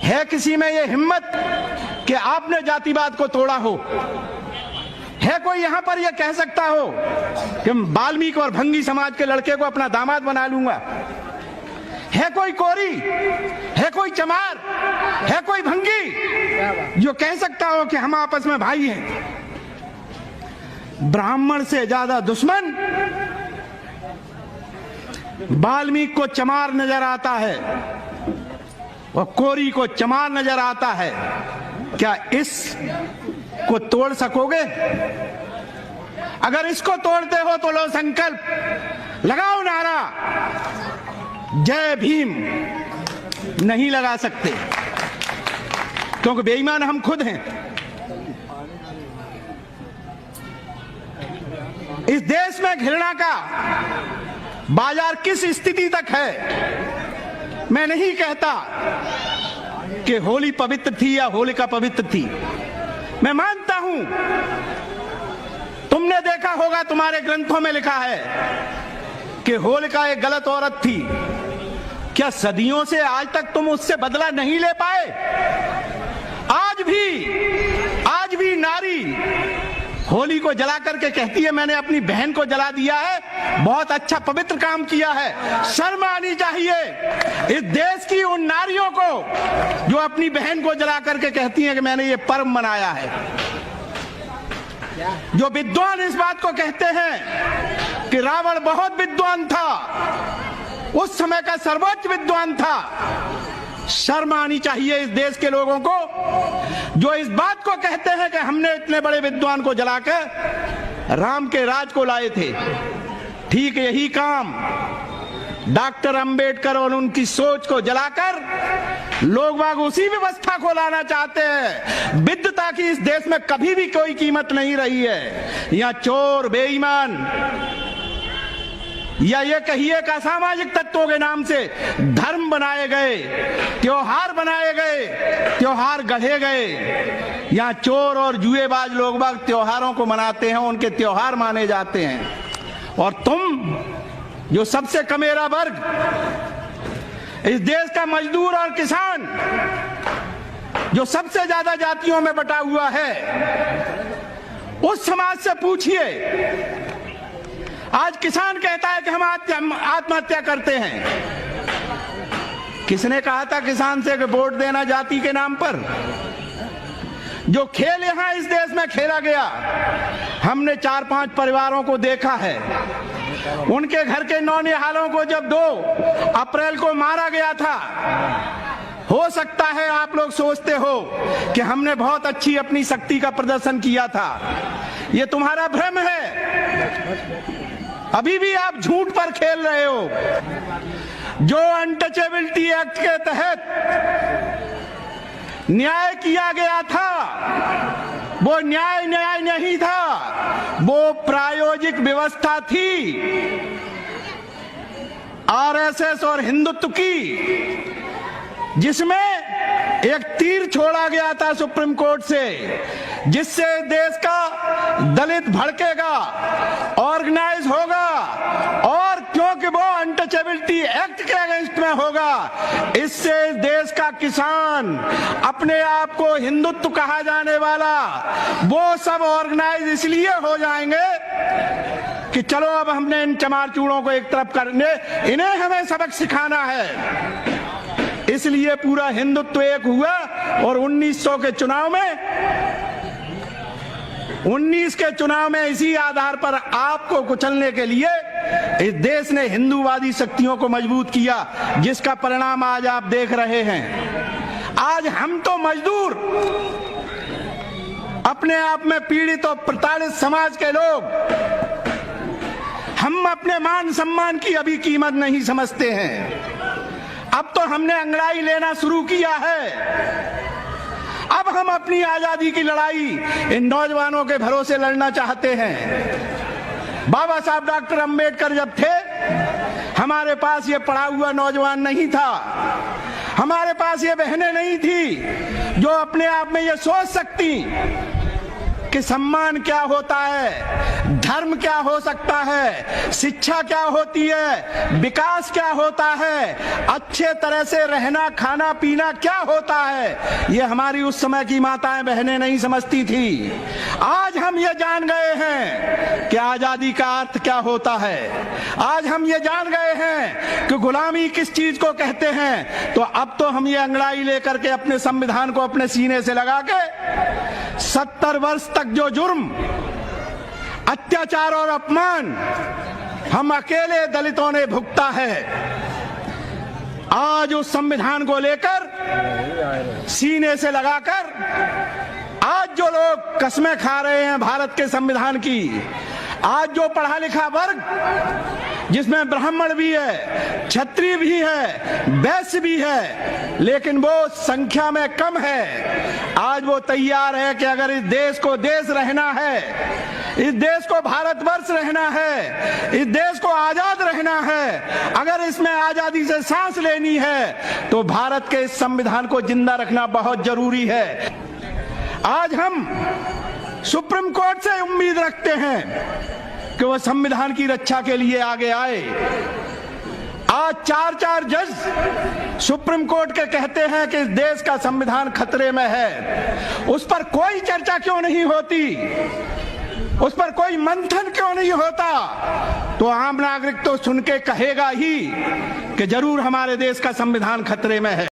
है किसी में ये हिम्मत कि आपने जातिवाद को तोड़ा हो? है कोई यहां पर यह कह सकता हो कि वाल्मीकि और भंगी समाज के लड़के को अपना दामाद बना लूंगा? है कोई कोरी, है कोई चमार, है कोई भंगी जो कह सकता हो कि हम आपस में भाई हैं? ब्राह्मण से ज्यादा दुश्मन वाल्मीकि को चमार नजर आता है और कोरी को चमार नजर आता है। क्या इस को तोड़ सकोगे? अगर इसको तोड़ते हो तो लो संकल्प, लगाओ नारा जय भीम। नहीं लगा सकते क्योंकि बेईमान हम खुद हैं। इस देश में घृणा का बाजार किस स्थिति तक है? मैं नहीं कहता कि होली पवित्र थी या होलिका पवित्र थी। मैं मानता हूं, तुमने देखा होगा, तुम्हारे ग्रंथों में लिखा है कि होलिका एक गलत औरत थी। क्या सदियों से आज तक तुम उससे बदला नहीं ले पाए? आज भी नारी होली को जला करके कहती है मैंने अपनी बहन को जला दिया है, बहुत अच्छा पवित्र काम किया है। शर्म आनी चाहिए इस देश की उन नारियों को जो अपनी बहन को जला करके कहती हैं कि मैंने ये पर्व मनाया है। जो विद्वान इस बात को कहते हैं कि रावण बहुत विद्वान था, उस समय का सर्वोच्च विद्वान था, शर्म आनी चाहिए इस देश के लोगों को जो इस बात को कहते हैं कि हमने इतने बड़े विद्वान को जलाकर राम के राज को लाए थे। ठीक यही काम डॉक्टर अंबेडकर और उनकी सोच को जलाकर लोग बाग उसी व्यवस्था को लाना चाहते हैं। विद्वता की इस देश में कभी भी कोई कीमत नहीं रही है। यहाँ चोर, बेईमान या ये कहिए का सामाजिक तत्वों के नाम से धर्म बनाए गए, त्योहार बनाए गए, त्योहार गढ़े गए। यहाँ चोर और जुएबाज लोग बाग त्योहारों को मनाते हैं, उनके त्योहार माने जाते हैं। और तुम जो सबसे कमेरा वर्ग, इस देश का मजदूर और किसान, जो सबसे ज्यादा जातियों में बटा हुआ है, उस समाज से पूछिए। आज किसान कहता है कि हम आत्महत्या करते हैं। किसने कहा था किसान से कि वोट देना जाति के नाम पर? जो खेल यहां इस देश में खेला गया, हमने 4-5 परिवारों को देखा है। उनके घर के नौनिहालों को जब 2 अप्रैल को मारा गया था, हो सकता है आप लोग सोचते हो कि हमने बहुत अच्छी अपनी शक्ति का प्रदर्शन किया था। ये तुम्हारा भ्रम है। अभी भी आप झूठ पर खेल रहे हो। जो अनटचेबिलिटी एक्ट के तहत न्याय किया गया था, वो न्याय नहीं था, वो प्रायोजिक व्यवस्था थी आरएसएस और हिंदुत्व की, जिसमें एक तीर छोड़ा गया था सुप्रीम कोर्ट से, जिससे देश का दलित भड़केगा, ऑर्गेनाइज होगा, और क्योंकि वो अनटचेबिलिटी एक्ट के अगेंस्ट में होगा, इससे देश का किसान, अपने आप को हिंदुत्व कहा जाने वाला, वो सब ऑर्गेनाइज इसलिए हो जाएंगे कि चलो अब हमने इन चमार चूड़ों को एक तरफ करने, इन्हें हमें सबक सिखाना है। इसलिए पूरा हिंदुत्व एक हुआ और 1900 के चुनाव में, 19 के चुनाव में इसी आधार पर आपको कुचलने के लिए इस देश ने हिंदूवादी शक्तियों को मजबूत किया, जिसका परिणाम आज आप देख रहे हैं। आज हम तो मजदूर, अपने आप में पीड़ित और प्रताड़ित समाज के लोग, हम अपने मान सम्मान की अभी कीमत नहीं समझते हैं। अब तो हमने अंगड़ाई लेना शुरू किया है। अब हम अपनी आजादी की लड़ाई इन नौजवानों के भरोसे लड़ना चाहते हैं। बाबा साहब डॉक्टर अंबेडकर जब थे, हमारे पास ये पढ़ा हुआ नौजवान नहीं था, हमारे पास ये बहनें नहीं थी जो अपने आप में ये सोच सकती कि सम्मान क्या होता है, धर्म क्या हो सकता है, शिक्षा क्या होती है, विकास क्या होता है, अच्छे तरह से रहना खाना पीना क्या होता है, ये हमारी उस समय की माताएं बहनें नहीं समझती थी। आज हम ये जान गए हैं कि आजादी का अर्थ क्या होता है। आज हम ये जान गए हैं कि गुलामी किस चीज को कहते हैं। तो अब तो हम ये अंगड़ाई लेकर के अपने संविधान को अपने सीने से लगा के 70 वर्ष तक जो जुर्म, अत्याचार और अपमान हम अकेले दलितों ने भुगता है, आज उस संविधान को लेकर सीने से लगाकर आज जो लोग कस्में खा रहे हैं भारत के संविधान की, आज जो पढ़ा लिखा वर्ग जिसमें ब्राह्मण भी है, क्षत्रिय भी है, वैश्य भी है, लेकिन वो संख्या में कम है, आज वो तैयार है कि अगर इस देश को देश रहना है, इस देश को भारतवर्ष रहना है, इस देश को आजाद रहना है, अगर इसमें आजादी से सांस लेनी है तो भारत के इस संविधान को जिंदा रखना बहुत जरूरी है। आज हम सुप्रीम कोर्ट से उम्मीद रखते हैं कि वह संविधान की रक्षा के लिए आगे आए। आज 4 जज सुप्रीम कोर्ट के कहते हैं कि इस देश का संविधान खतरे में है। उस पर कोई चर्चा क्यों नहीं होती, उस पर कोई मंथन क्यों नहीं होता? तो आम नागरिक तो सुन के कहेगा ही कि जरूर हमारे देश का संविधान खतरे में है।